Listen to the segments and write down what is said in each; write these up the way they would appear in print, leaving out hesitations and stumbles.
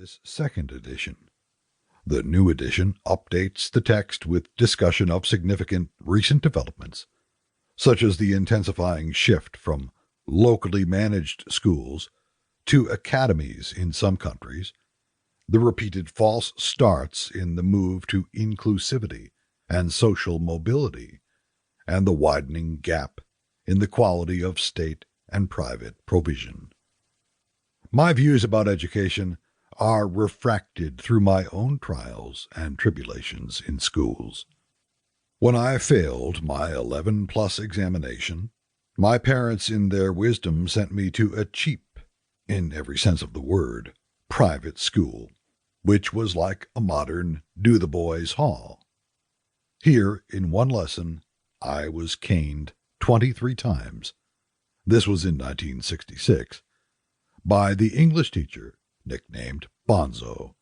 Revised Second Edition. The new edition updates the text with discussion of significant recent developments, such as the intensifying shift from locally managed schools to academies in some countries, the repeated false starts in the move to inclusivity and social mobility, and the widening gap in the quality of state and private provision. My views about education are refracted through my own trials and tribulations in schools. When I failed my 11+ examination, my parents in their wisdom sent me to a cheap, in every sense of the word, private school, which was like a modern do-the-boys hall. Here, in one lesson, I was caned 23 times. This was in 1966, by the English teacher nicknamed Bonzo,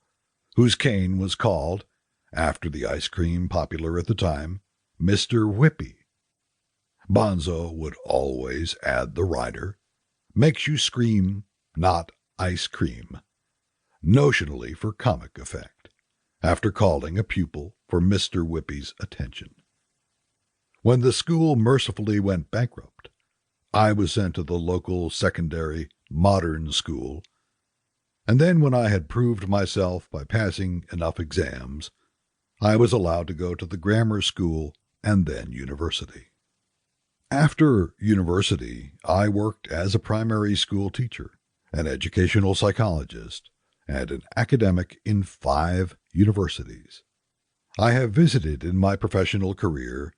whose cane was called, after the ice cream popular at the time, Mr. Whippy. Bonzo would always add the rider, "Makes you scream, not ice cream," notionally for comic effect, after calling a pupil for Mr. Whippy's attention. When the school mercifully went bankrupt, I was sent to the local secondary modern school, and then when I had proved myself by passing enough exams, I was allowed to go to the grammar school and then university. After university, I worked as a primary school teacher, an educational psychologist, and an academic in 5 universities. I have visited in my professional career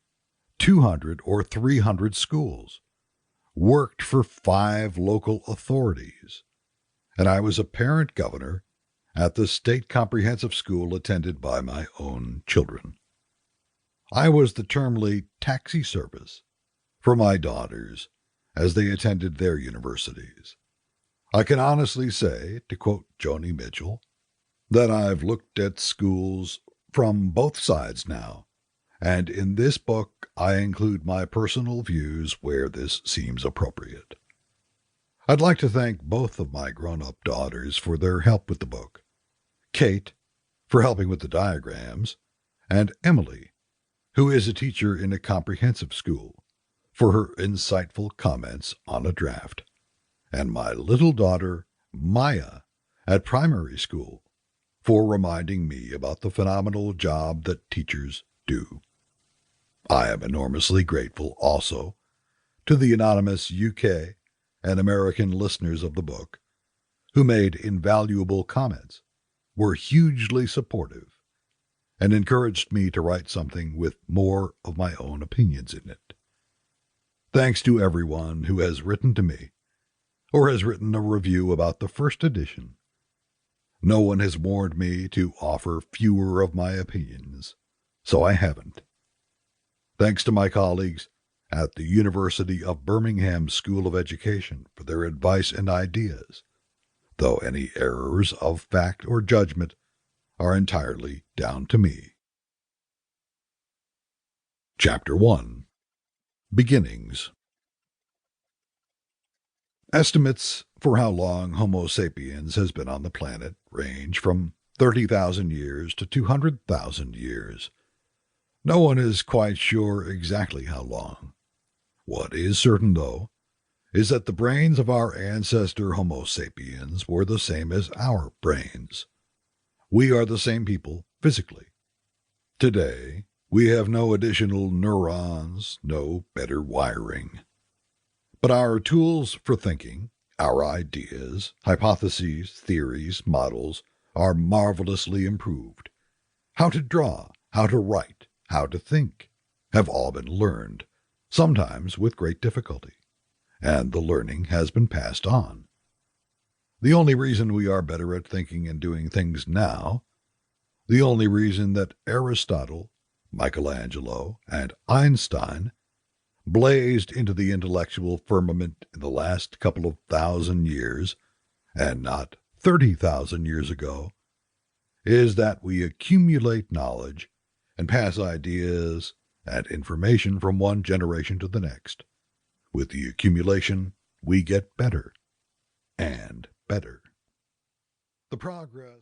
200 or 300 schools, worked for 5 local authorities, and I was a parent governor at the state comprehensive school attended by my own children. I was the termly taxi service for my daughters as they attended their universities. I can honestly say, to quote Joni Mitchell, that I've looked at schools from both sides now, and in this book I include my personal views where this seems appropriate. I'd like to thank both of my grown-up daughters for their help with the book, Kate for helping with the diagrams, and Emily, who is a teacher in a comprehensive school, for her insightful comments on a draft, and my little daughter, Maya, at primary school, for reminding me about the phenomenal job that teachers do. I am enormously grateful also to the anonymous UK and American listeners of the book, who made invaluable comments, were hugely supportive, and encouraged me to write something with more of my own opinions in it. Thanks to everyone who has written to me, or has written a review about the first edition. No one has warned me to offer fewer of my opinions, so I haven't. Thanks to my colleagues at the University of Birmingham School of Education for their advice and ideas, though any errors of fact or judgment are entirely down to me. Chapter 1. Beginnings. Estimates for how long Homo sapiens has been on the planet range from 30,000 years to 200,000 years. No one is quite sure exactly how long. What is certain, though, is that the brains of our ancestor Homo sapiens were the same as our brains. We are the same people physically. Today, we have no additional neurons, no better wiring. But our tools for thinking, our ideas, hypotheses, theories, models, are marvelously improved. How to draw, how to write, how to think, have all been learned, sometimes with great difficulty, and the learning has been passed on. The only reason we are better at thinking and doing things now, the only reason that Aristotle, Michelangelo, and Einstein blazed into the intellectual firmament in the last couple of 1,000 years, and not 30,000 years ago, is that we accumulate knowledge and pass ideas and information from one generation to the next. With the accumulation, we get better and better. The progress